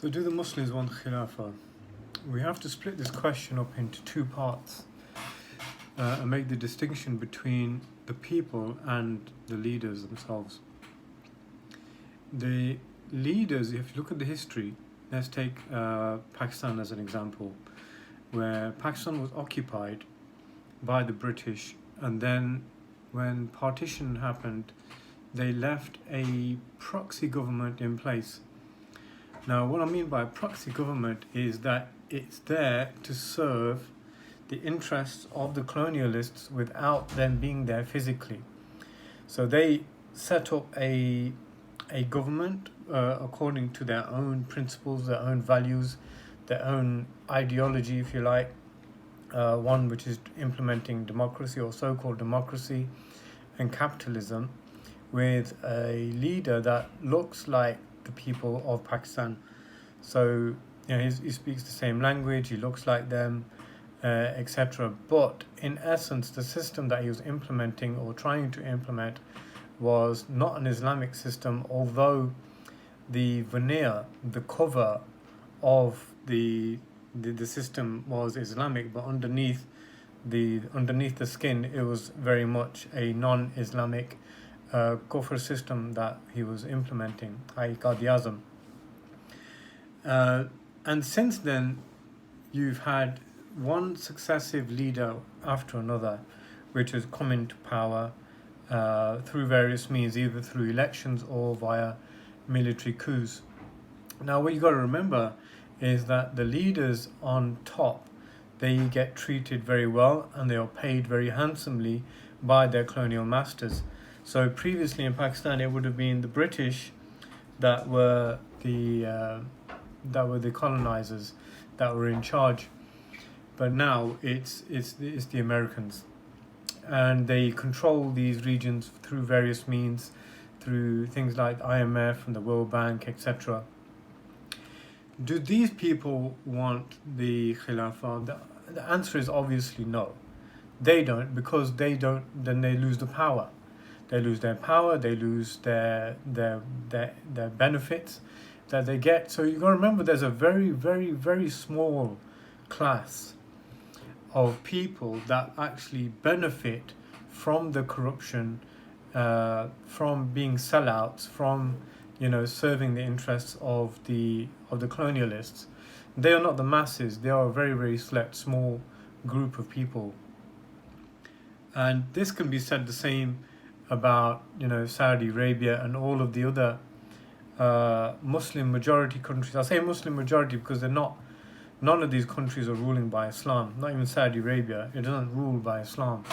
So do the Muslims want Khilafah? We have to split this question up into two parts and make the distinction between the people and the leaders themselves. The leaders, if you look at the history, let's take Pakistan as an example, where Pakistan was occupied by the British, and then when partition happened, they left a proxy government in place. Now, what I mean by proxy government is that it's there to serve the interests of the colonialists without them being there physically. So they set up a government according to their own principles, their own values, their own ideology, if you like, one which is implementing democracy or so-called democracy and capitalism, with a leader that looks like the people of Pakistan. So, he speaks the same language, he looks like them, etc. But in essence, the system that he was implementing or trying to implement was not an Islamic system, although the veneer, the cover of the system was Islamic, but underneath the skin, it was very much a non-Islamic kufr system that he was implementing, i.e. Qadi-Azam. And since then, you've had one successive leader after another, which has come into power through various means, either through elections or via military coups. Now, what you've got to remember is that the leaders on top, they get treated very well and they are paid very handsomely by their colonial masters. So previously in Pakistan, it would have been the British that were the colonizers that were in charge, but now it's the Americans, and they control these regions through various means, through things like IMF and the World Bank, etc. Do these people want the Khilafah? The answer is obviously no. They don't, because they don't. Then they lose the power. They lose their power. They lose their benefits that they get. So you've got to remember, there's a very, very, very small class of people that actually benefit from the corruption, from being sellouts, from serving the interests of the colonialists. They are not the masses. They are a very, very select, small group of people. And this can be said the same about Saudi Arabia and all of the other Muslim majority countries. I say Muslim majority because none of these countries are ruling by Islam. Not even Saudi Arabia. It doesn't rule by Islam.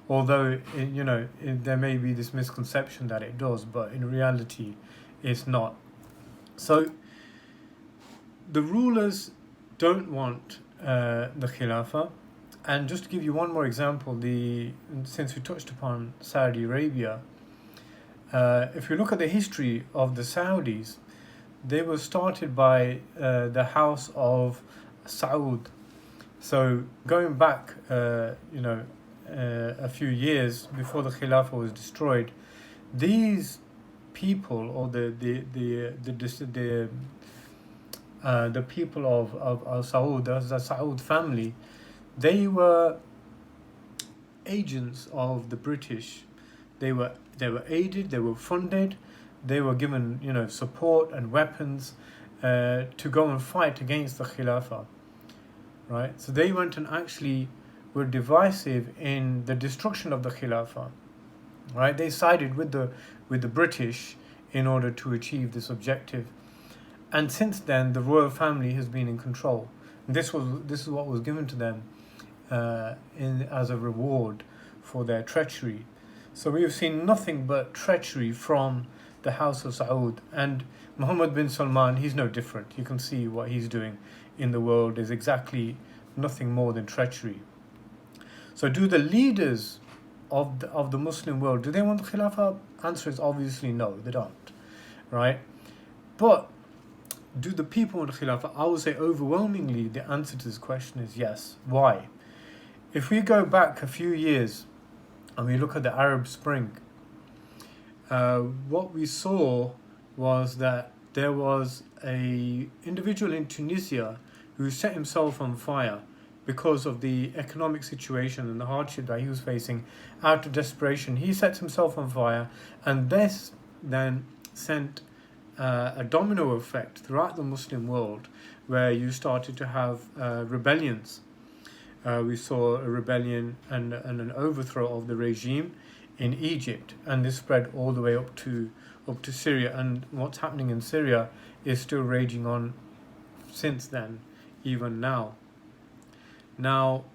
Although there may be this misconception that it does, but in reality, it's not. So the rulers don't want the Khilafah. And just to give you one more example, since we touched upon Saudi Arabia, if you look at the history of the Saudis, they were started by the House of Saud. So going back, a few years before the Khilafah was destroyed, these people, or the people of Al Saud, the Saud family, they were agents of the British. They were aided, they were funded, they were given support and weapons to go and fight against the Khilafah, right? So they went and actually were divisive in the destruction of the Khilafah, right? They sided with the British in order to achieve this objective. And since then, the royal family has been in control. And this is what was given to them as a reward for their treachery. So we have seen nothing but treachery from the House of Saud. And Mohammed bin Salman, he's no different. You can see what he's doing in the world is exactly nothing more than treachery. So do the leaders of the Muslim world, do they want the Khilafah? Answer is obviously no, they don't, right? But do the people want the Khilafah? I would say overwhelmingly the answer to this question is yes. Why? If we go back a few years and we look at the Arab Spring, what we saw was that there was a individual in Tunisia who set himself on fire because of the economic situation and the hardship that he was facing. Out of desperation, he sets himself on fire, and this then sent a domino effect throughout the Muslim world, where you started to have rebellions. We saw a rebellion and an overthrow of the regime in Egypt, and this spread all the way up to Syria. And what's happening in Syria is still raging on since then, even now. Now,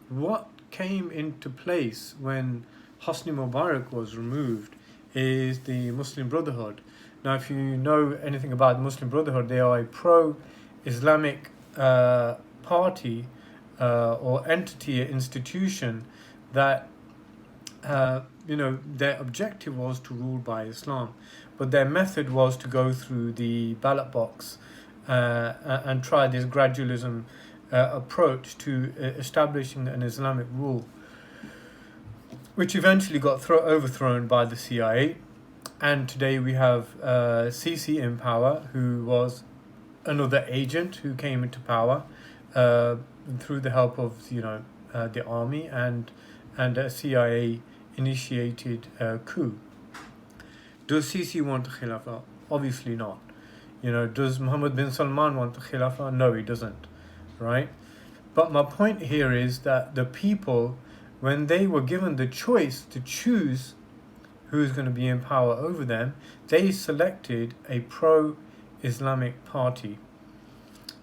what came into place when Hosni Mubarak was removed is the Muslim Brotherhood. Now, if you know anything about the Muslim Brotherhood, they are a pro-Islamic party or entity, institution that their objective was to rule by Islam, but their method was to go through the ballot box and try this gradualism approach to establishing an Islamic rule, which eventually got overthrown by the CIA. And today we have Sisi in power, who was another agent who came into power through the help of the army and a CIA initiated coup. Does Sisi want a Khilafah? Obviously not. Does Mohammed bin Salman want a Khilafah? No, he doesn't. Right? But my point here is that the people, when they were given the choice to choose who's going to be in power over them, they selected a pro-Islamic party.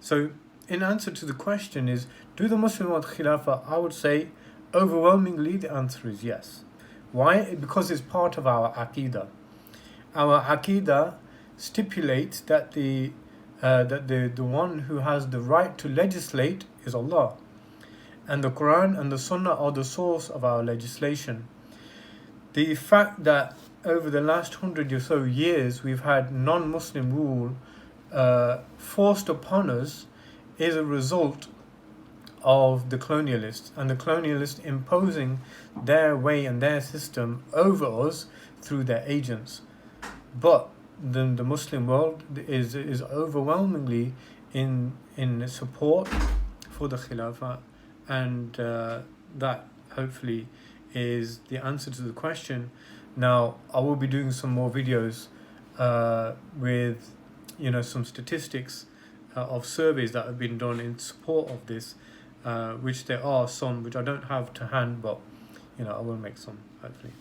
So in answer to the question is, do the Muslims want Khilafah? I would say overwhelmingly the answer is yes. Why? Because it's part of our Aqidah. Our Aqidah stipulates that the one who has the right to legislate is Allah, and the Quran and the Sunnah are the source of our legislation. The fact that over the last 100 or so years we've had non-Muslim rule forced upon us is a result of the colonialists, and the colonialists imposing their way and their system over us through their agents. But the Muslim world is overwhelmingly in support for the Khilafah, and that hopefully is the answer to the question. Now, I will be doing some more videos with some statistics of surveys that have been done in support of this, which there are some which I don't have to hand, but I will make some hopefully.